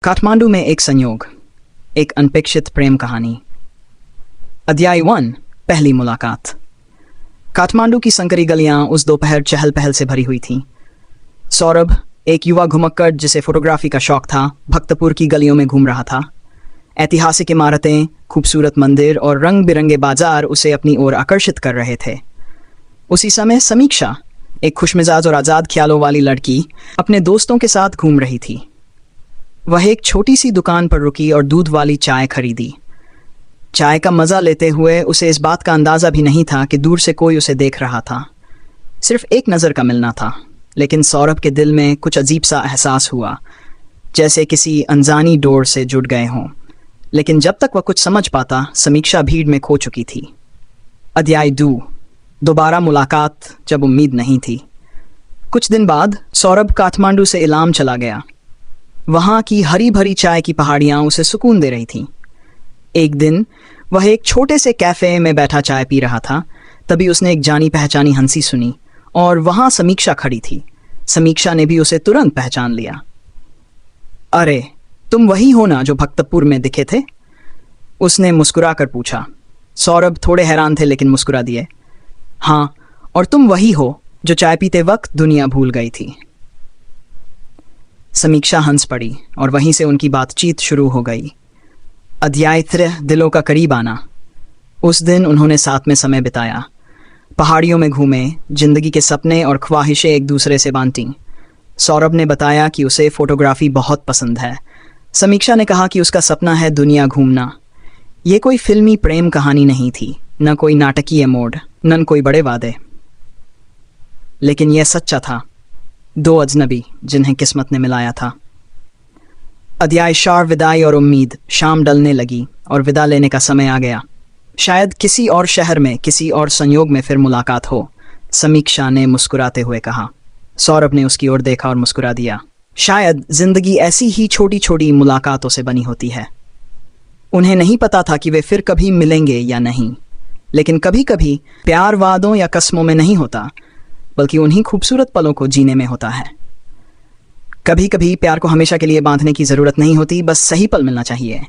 काठमांडू में एक संयोग, एक अनपेक्षित प्रेम कहानी। अध्याय 1, पहली मुलाकात। काठमांडू की संकरी गलियां उस दोपहर चहल पहल से भरी हुई थीं। सौरभ, एक युवा घुमक्कड़ जिसे फोटोग्राफी का शौक था, भक्तपुर की गलियों में घूम रहा था। ऐतिहासिक इमारतें, खूबसूरत मंदिर और रंग बिरंगे बाजार उसे अपनी ओर आकर्षित कर रहे थे। उसी समय समीक्षा, एक खुशमिजाज और आज़ाद ख्यालों वाली लड़की, अपने दोस्तों के साथ घूम रही थी। वह एक छोटी सी दुकान पर रुकी और दूध वाली चाय खरीदी। चाय का मज़ा लेते हुए उसे इस बात का अंदाज़ा भी नहीं था कि दूर से कोई उसे देख रहा था। सिर्फ एक नज़र का मिलना था, लेकिन सौरभ के दिल में कुछ अजीब सा एहसास हुआ, जैसे किसी अनजानी डोर से जुड़ गए हों। लेकिन जब तक वह कुछ समझ पाता, समीक्षा भीड़ में खो चुकी थी। अध्याय 2, दोबारा मुलाकात जब उम्मीद नहीं थी। कुछ दिन बाद सौरभ काठमांडू से इलाम चला गया। वहाँ की हरी भरी चाय की पहाड़ियाँ उसे सुकून दे रही थीं। एक दिन वह एक छोटे से कैफ़े में बैठा चाय पी रहा था, तभी उसने एक जानी पहचानी हंसी सुनी और वहाँ समीक्षा खड़ी थी। समीक्षा ने भी उसे तुरंत पहचान लिया। अरे, तुम वही हो ना जो भक्तपुर में दिखे थे? उसने मुस्कुरा कर पूछा। सौरभ थोड़े हैरान थे, लेकिन मुस्कुरा दिए। हाँ, और तुम वही हो जो चाय पीते वक्त दुनिया भूल गई थी। समीक्षा हंस पड़ी और वहीं से उनकी बातचीत शुरू हो गई। अध्याय 3, दिलों का करीब आना। उस दिन उन्होंने साथ में समय बिताया, पहाड़ियों में घूमे, जिंदगी के सपने और ख्वाहिशें एक दूसरे से बांटीं। सौरभ ने बताया कि उसे फोटोग्राफी बहुत पसंद है। समीक्षा ने कहा कि उसका सपना है दुनिया घूमना। ये कोई फिल्मी प्रेम कहानी नहीं थी, न कोई नाटकीय मोड़, न कोई बड़े वादे। लेकिन यह सच्चा था, दो अजनबी जिन्हें किस्मत ने मिलाया था। अध्याय 4, विदाई और उम्मीद। शाम ढलने लगी और विदा लेने का समय आ गया। शायद किसी और शहर में, किसी और संयोग में फिर मुलाकात हो, समीक्षा ने मुस्कुराते हुए कहा। सौरभ ने उसकी ओर देखा और मुस्कुरा दिया। शायद जिंदगी ऐसी ही छोटी छोटी मुलाकातों से बनी होती है। उन्हें नहीं पता था कि वे फिर कभी मिलेंगे या नहीं, लेकिन कभी कभी प्यार वादों या कस्मों में नहीं होता, बल्कि उन्हीं खूबसूरत पलों को जीने में होता है। कभी कभी प्यार को हमेशा के लिए बांधने की ज़रूरत नहीं होती, बस सही पल मिलना चाहिए।